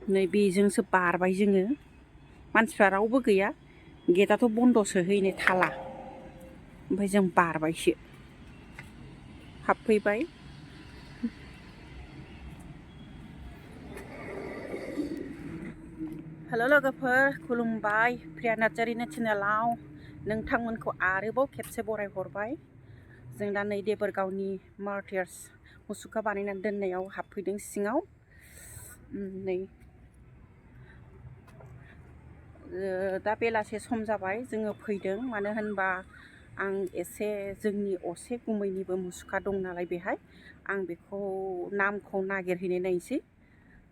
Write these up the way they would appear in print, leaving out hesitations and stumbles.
नै बेजोंसो बारबाय जोङो मानसिफ्रा रावबो गैया गेटआथ' बन्द'सो हैनो थाला ओमफ्राय जों बारबायसो हाबफैबाय हेल' लोगोफोर खुलुमबाय प्रिया नार्जारिनि चेनेलाव नोंथांमोनखौ आरोबाव खेबसे बरायहरबाय जों दा नै देबोरगावनि मार्टियार्स मुसुखा बानायनानै दोननायाव हाबफैदों सिङाव नै दा बेलासे सम जाबाय जोङो फैदों मानो होनबा आं एसे जोंनि असे गुमैनिबो मुसुखा दं नालाय बेहाय आं बेखौ नामखौ नागिरहैनाय नायनोसै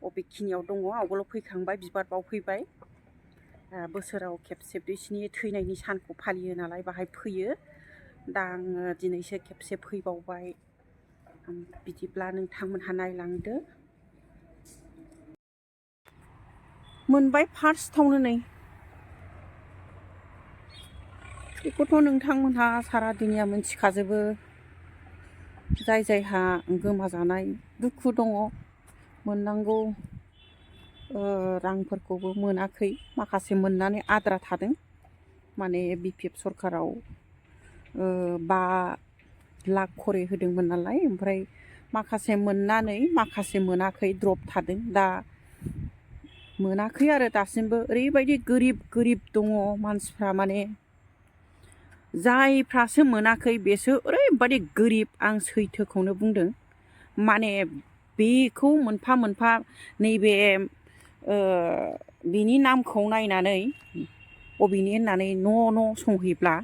बबेखिनियाव दङ आवगोलाव फैखांबाय बिबार बावफैबाय बोसोराव खेबसे बिसिनि थैनायनि सानखौ फालियो नालाय बाहाय फैयो दा आङो दिनैसो खेबसे फैबावबाय बिदिब्ला नोंथांमोनहा नायलांदो मोनबाय फार्स्टआवनो नै बेखौथ' नोंथांमोनहा सारा दुनिया मिथिखाजोबो जाय जायहा गोमाजानाय दुखु दङ मोननांगौ रांफोरखौबो मोनाखै माखासे मोननानै आद्रा थादों माने बिपिएफ सरखाराव 5 लाख खरि होदोंमोन नालाय ओमफ्राय माखासे मोननानै माखासे मोनाखै द्रप थादों दा मोनाखै आरो दासिमबो ओरैबायदि गोरिब दङ मानसिफ्रा माने जायफ्रासो मोनाखै बेसो ओरैबायदि गोरिब आं सैथोखौनो बुंदों माने बेखौ मोनफा मोनफा नैबे बिनि नामखौ नायनानै बबेनि होननानै न' संहैब्ला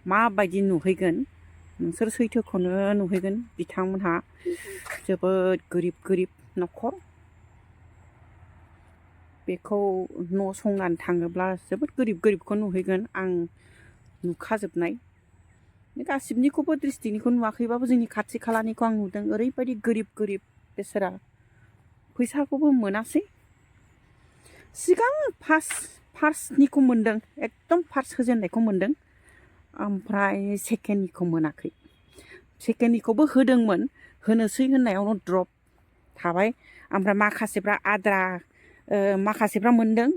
माबायदि नुहैगोन नोंसोर सैथोखौनो नुहैगोन बिथांमोनहा जोबोद गोरिब न'खर बेखौ न' संनानै थाङोब्ला जोबोद गोरिबखौ नुहैगोन आं नुखाजोबनाय गासिबनिखौबो डिस्ट्रिक्टनिखौ नुवाखैबाबो जोंनि खाथि खालानिखौ आं नुदों ओरैबायदि गोरिब बेसोरा फैसाखौबो मोनासै सिगां फार्स्टनिखौ मोनदों एकदम फार्स्ट होजेननायखौ मोनदों ओमफ्राय सेकेन्डनिखौ मोनाखै सेकेन्डनिखौबो होदोंमोन होनोसै होननायावनो द्रप थाबाय ओमफ्राय माखासेफ्रा आद्रा माखासेफ्रा मोनदों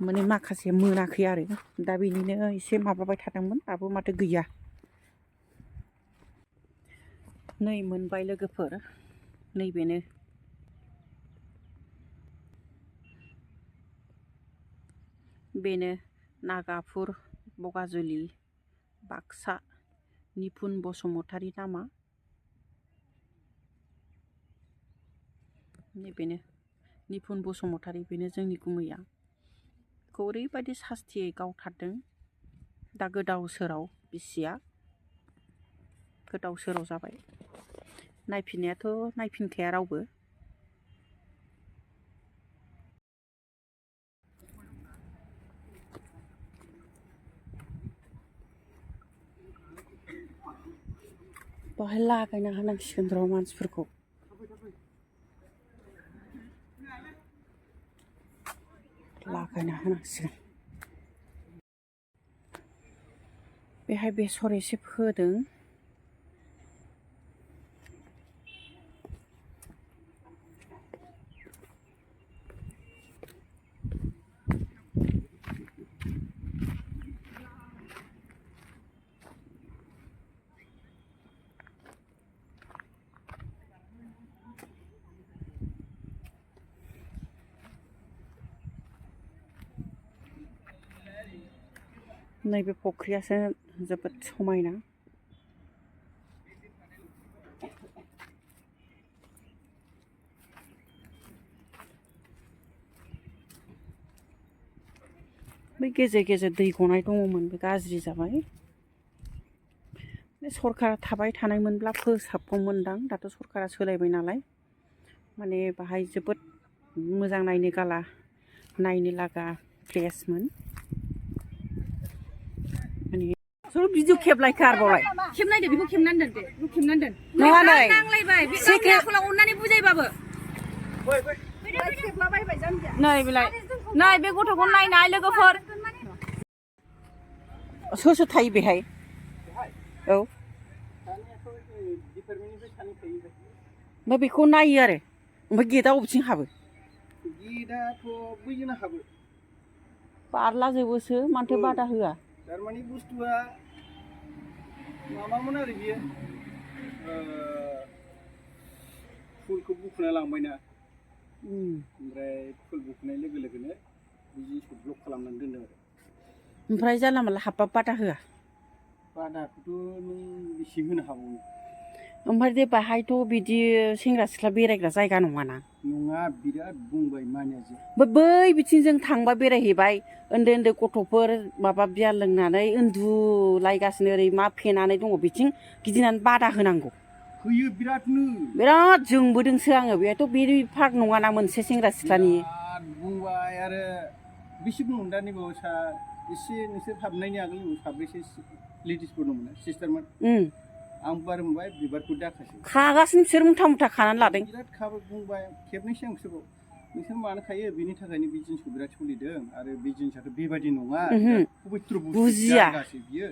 माने माखासे मोनाखै आरो दा बेनिनो एसे माबाबाय थादोंमोन दाबो माथो गैया नै मोनबाय लोगोफोर नैबेनो बेनो नागाफुर बगाजुलि बाक्सा निपुन बसुमतारी नामा नैबेनो निपुन बसुमतारी बेनो जोंनि गुमैया खौ ओरैबायदि सास्तियै गावथारदों दा गोदाव सोराव बिसिया गोदाव सोराव जाबाय नायफिननायाथ' नायफिनखाया रावबो बाहाय लागायना होनांसिगोन र' मानसिफोरखौ लागायना होनांसिगोन बेहाय बेसर एसे फोदों नैबे फख्रियासो जोबोद समायना बै गेजेर दै गनाय दङमोन बे गाज्रि जाबाय बे सरकारा थाबाय थानायमोनब्ला फोसाबगौमोनदां दाथ' सरकारा सोलायबाय नालाय माने बाहाय जोबोद मोजां नायनो लागा प्लेसमोन माने भिडिअ खेबलायखो आरोबावलाय खेबनायदो बेखौ खेबनानै दोन दे बेखौ खेबनानै दोन नङा नै नांलायबाय बे गावनि आखलाव अननानै बुजायबाबो नै बेलाय नै बे गथ'खौ नायनाय लोगोफोर सोर थायो बेहाय औ ओमफ्राय बेखौ नायो आरो ओमफ्राय गेटआ बबेथिं हाबो गेटआथ' बैजोंनो हाबो बारलाजोबोसो मानोथो बादा होआ थारमाने बुस्थुआ माबामोन आरो बियो फुलखौ बुखुना लांबायना ओमफ्राय फुल बुखुनाय लोगो लोगोनो बे जिनिसखौ ब्लक खालामनानै दोनदों आरो ओमफ्राय जानला मोनला हाबबा बादा होआ बादाखौथ' नों बेसे होनो हाबावो ओमफ्राय दे बाहायथ' बिदि सेंग्रा सिख्ला बेरायग्रा जायगा नङाना नङा बिराद बुंबाय मानियाजे बै बिथिंजों थांबा बेरायहैबाय उन्दै उन्दै गथ'फोर माबा बियार लोंनानै उन्दुलायगासिनो ओरै मा फेनानै दङ बिथिं गिदिंनानै बादा होनांगौ होयो बिरादनो बिराद जोंबोदोंसो आङो बेहायथ' बे पार्क नङाना मोनसे सेंग्रा सिख्लानि बिराद बुंबाय आरो बेसे बुंमोन दा नैबाव एसे नोंसोर हाबनायनि आगोल साब्रैसो लेडिसफोर दंमोन सिस्टारमोन आं बार बुंबाय बिबारखौ दाखासै खागासिनो बिसोर मुथा मुथा खानानै लादों बिराद खाबो बुंबाय खेबनैसो आं बिसोरखौ नोंसोर मानो खायो बेनि थाखायनो बे जिनिसखौ बिराद सोलिदों आरो बे जिनिसाथ' बेबायदि नङा पबित्र बुजिया बियो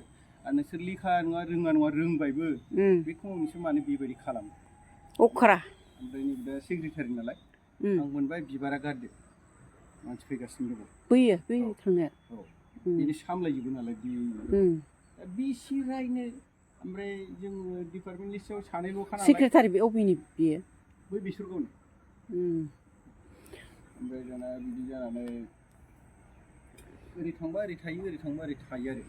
आरो नोंसोर लेखा नङा रोङा रोंबायबो बे समाव नोंसोर मानो बेबायदि खालामो अख्रा ओमफ्राय नै दा सेक्रेटारि नालाय आं मोनबाय बिबारा गारदो मानसि फैगासिनो दङ बैयो थांनो औ बेनि सामलायजोबो नालाय बेसे रायनो ओमफ्राय जोङो डिपार्टमेन्ट लिस्टआव सानैल' खाना सेक्रेटारि बे अबेनि बियो बै बिसोरखौनो ओमफ्राय दाना बिदि जानानै ओरै थांबा ओरै थायो ओरै थांबा ओरै थायो आरो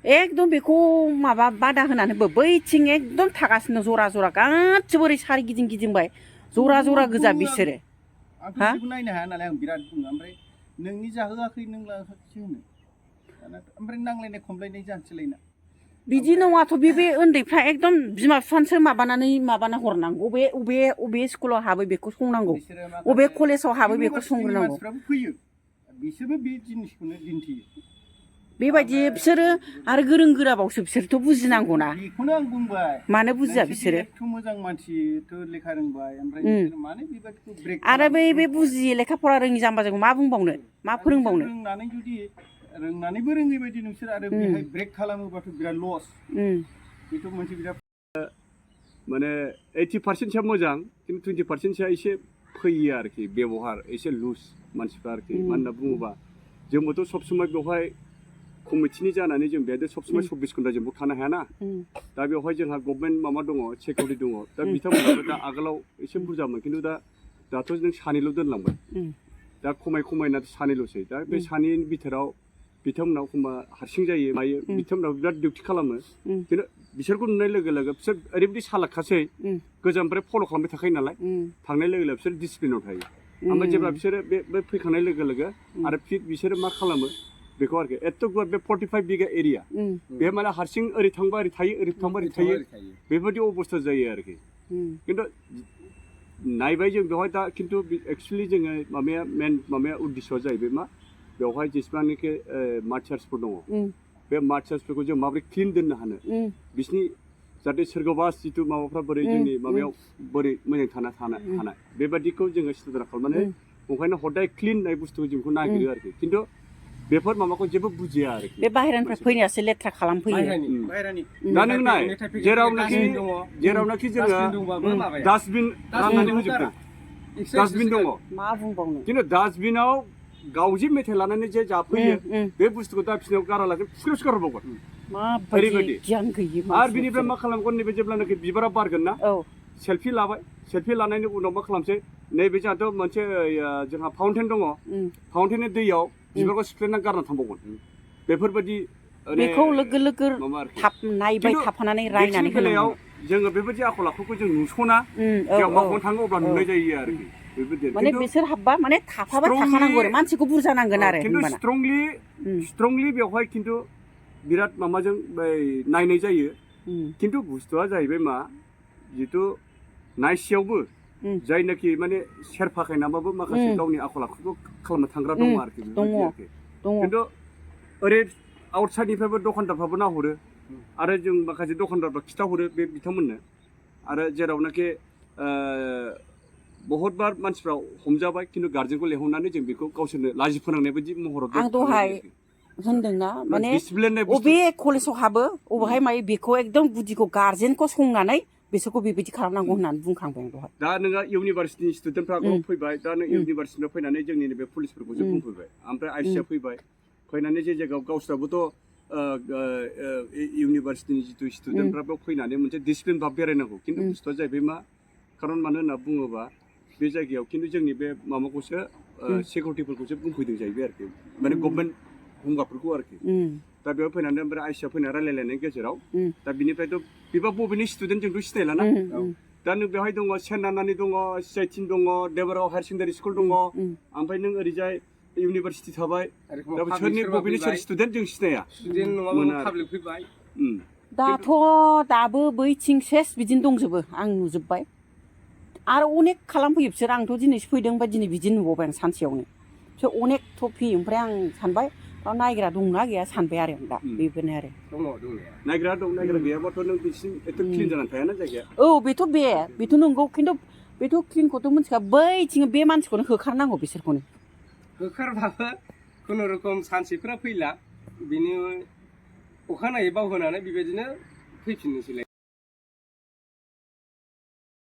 एकदम बेखौ माबा बादा होनानैबो बैथिं एकदम थागासिनो जरा जरा गासिबो ओरै सारि गिदिंबाय जरा जरा गोजा बिसोरो आंथ' जेबो नायनो हाया नालाय आं बिराद बुङो ओमफ्राय नोंनि जाहोआखै नों लाहोआखैसो होनो दाना ओमफ्राय नांलायनाय खमलायनाय जानोसैलायना बिदि नङाथ' बे उन्दैफ्रा एकदम बिमा बिफानोसो माबाना हरनांगौ अबे स्कुलाव हाबो बेखौ संनांगौ अबे कलेजाव हाबो बेखौ संग्रोनांगौ मानसिफ्राबो फैयो बिसोरबो बे जिनिसखौनो दिन्थियो बेबायदि बिसोरो आरो गोरों गोराबावसो बिसोरथ' बुजिनांगौना बेखौनो आं बुंबाय मानो बुजिया बिसोरो एथ' मोजां मानसिथ' लेखा रोंबाय ओमफ्राय बिसोर मानो बेबायदिखौ ब्रेक आरो बे बुजियै लेखा फरा रोङि जाम्बाजों मा बुंबावनो मा फोरोंबावनो रोंनानै जुदि रोंनानैबो रोङै बायदि नोंसोर आरो बेहाय ब्रेक खालामोबाथ' बिराद लस बेथ' मोनसे बिराद माने 80%सो मोजां खिन्थु 20%सो एसे फैयो आरोखि बेबहार एसे लुज मानसिफ्रा आरोखि मानो होनना बुङोबा जोंबोथ' सब समाय बेवहाय कमिटिनि जानानै जों बेहाय सब समाय 24 घन्टा जोंबो थानो हायाना दा बेवहाय जोंहा गभर्नमेन्ट माबा दङ सिकिउरिटि दङ दा बिथांमोनाबो दा आगोलाव एसे बुरजामोन खिन्थु दाथ' जों सानैल' दोनलांबाय दा खमायना सानैल'सै दा बे सानैनि बिथोराव बिथांमोनाव एखमबा हारसिं जायो मायो बिथांमोनाव बिराद डिउटि खालामो खिन्थु बिसोरखौ नुनाय लोगो लोगो बिसोर ओरैबायदि सालाकखासै गोजाननिफ्राय फल' खालामबाय थाखायो नालाय थांनाय लोगो लोगो बिसोर डिसिप्लिनाव थायो ओमफ्राय जेब्ला बिसोरो बे फैखांनाय लोगो लोगो आरो बिसोरो मा खालामो बेखौ आरोखि एथ' गुवार बे 45 बिगा एरिया बे माने हारसिं ओरै थांबा ओरै थायो ओरै थांबा ओरै थायो बेबायदि अबस्था जायो आरोखि खिन्थु नायबाय जों बेवहाय दा खिन्थु एक्सुवेलि जोङो माबाया उद्देश्यआ जाहैबाय मा बेवहाय जेसेबांनाखि मार्चार्सफोर दङ बे मार्चार्सफोरखौ जों माबोरै क्लिन दोननो हानो बिसिनि जाहाथे सोरगोबास जिथु माबाफ्रा बोरै जोंनि माबायाव बोरै मोजां थानो हानाय बेबादिखौ जोङो स्टुडिय' खालामनानै ओंखायनो हदाय क्लिन होननाय बुस्थुखौ जों बेखौ नागिरो आरोखि खिन्थु बेफोर माबाखौ जेबो बुजिया आरोखि बे बाहेरानिफ्राय फैनायासो लेथ्रा खालामफैयो दा नों नाय जेरावनाखि जोङो डास्टबिन राननानै होजोबदों डास्टबिन दङ मा बुंबावनो खिन्थु डास्टबिनाव गावजे मेथाइ लानानै जे जाफैयो बे बुस्थुखौ दा बिसिनाव गारालासे फुख्रियावसो गारहरबावगोन माबायदि गियान गैयि आरो बिनिफ्राय मा खालामगोन नैबे जेब्लानाखि बिबारा बारगोन ना सेल्फि लाबाय सेल्फि लानायनि उनाव मा खालामसै नैबे जोंहाथ' मोनसे जोंहा फाउन्टेन दङ फाउन्टेननि दैयाव बिबारखौ सिफ्लेना गारना थांबावगोन बेफोरबायदि बेखौ लोगो लोगो नायबाय थाफानानै रायनानै होनांगौ जोङो बेबायदि आखल आखुखौ जों नुस'ना जों मावनो थाङो अब्ला नुनाय जायो आरोखि माने बिसोर हाबबा माने थाफाबाय थाखानांगौ आरो मानसिखौ बुरजा नांगोन आरो खिन्थु स्ट्रंलि बेवहाय खिन्थु बिराद माबाजों नायनाय जायो खिन्थु बुस्थुआ जाहैबाय मा जिथु नायसेयावबो जायनाखि माने सेरफाखाय नामाबो माखासे गावनि आखल आखुखौ खालामनो थांग्रा दङ आरोखि खिन्थु ओरै आउटसाइडनिफ्रायबो दखानदारफ्राबो नाहरो आरो जों माखासे दखानदारफ्रा खिथाहरो बे बिथांमोननो आरो जेरावनाखि बहुतबार मानसिफ्रा हमजाबाय खिन्थु गार्जेनखौ लेंहरनानै जों बेखौ गावसोरनो लाजि फोनांनाय बायदि महराव आं दहाय होनदोंना माने अबे कलेजाव हाबो अबेहाय मायो बेखौ एकदम गुदिखौ गार्जेनखौ संनानै बिसोरखौ बेबायदि खालामनांगौ होननानै बुंखांबाय आं दहाय दा नोङो इउनिभारसिटिनि स्टुडेन्टफ्राबो फैबाय दा नों इउनिभारसिटिनिफ्राय फैनानै जोंनि नैबे पुलिसफोरखौसो बुंफैबाय ओमफ्राय आइसिया फैबाय फैनानै जे जायगायाव गावस्राबोथ' इउनिभारसिटिनि जिथु स्टुडेन्टफ्राबो फैनानै मोनसे डिसिप्लिन भाब बेरायनांगौ खिन्थु बुस्थुआ जाहैबाय मा खारन मानो होनना बुङोबा बे जायगायाव खिन्थु जोंनि बे माबाखौसो सिकिउरिटिफोरखौसो बुंफैदों जाहैबाय आरोखि माने गभर्नमेन्ट गंगारफोरखौ आरोखि दा बेयाव फैनानै ओमफ्राय आइसिया फैना रायलायलायनायनि गेजेराव दा बिनिफ्रायथ' बेबा बबेनि स्टुडेन्ट जोंथ' सिनायलाना दा नों बेवहाय दङ सेनानानि दङ सिआइटिन दङ देबरगाव हायार सेकेन्डारि स्कुल दङ ओमफ्राय नों ओरैजाय इउनिभारसिटि थाबाय दा सोरनि बबेनि सोर स्टुडेन्ट जों सिनाया दाथ' दाबो बैथिं सेस बिदिनो दंजोबो आं नुजोब्बाय आरो अनेक खालामफैयो बिसोर आंथ' दिनैसो फैदों ओमफ्राय दिनै बिदि नुबावबाय आं सानसेयावनो बिसोर अनेक टपि ओमफ्राय आं सानबाय नायग्रा दंना गैया सानबाय आरो आं दा बेफोरनो आरो नायग्रा दं नायग्रा गैयाबाथ' नों बिसिम एथ' क्लिन जानानै थायाना जायगाया औ बेथ' नंगौ खिन्थु बेथ' क्लिनखौथ' मिथिखा बैथिं बे मानसिखौनो होखारनांगौ बिसोरखौनो होखारबाबो खुनुरुखुम सानसेफोरा फैला बिनि अखानायै बावहोनानै बेबायदिनो फैफिननोसैलाय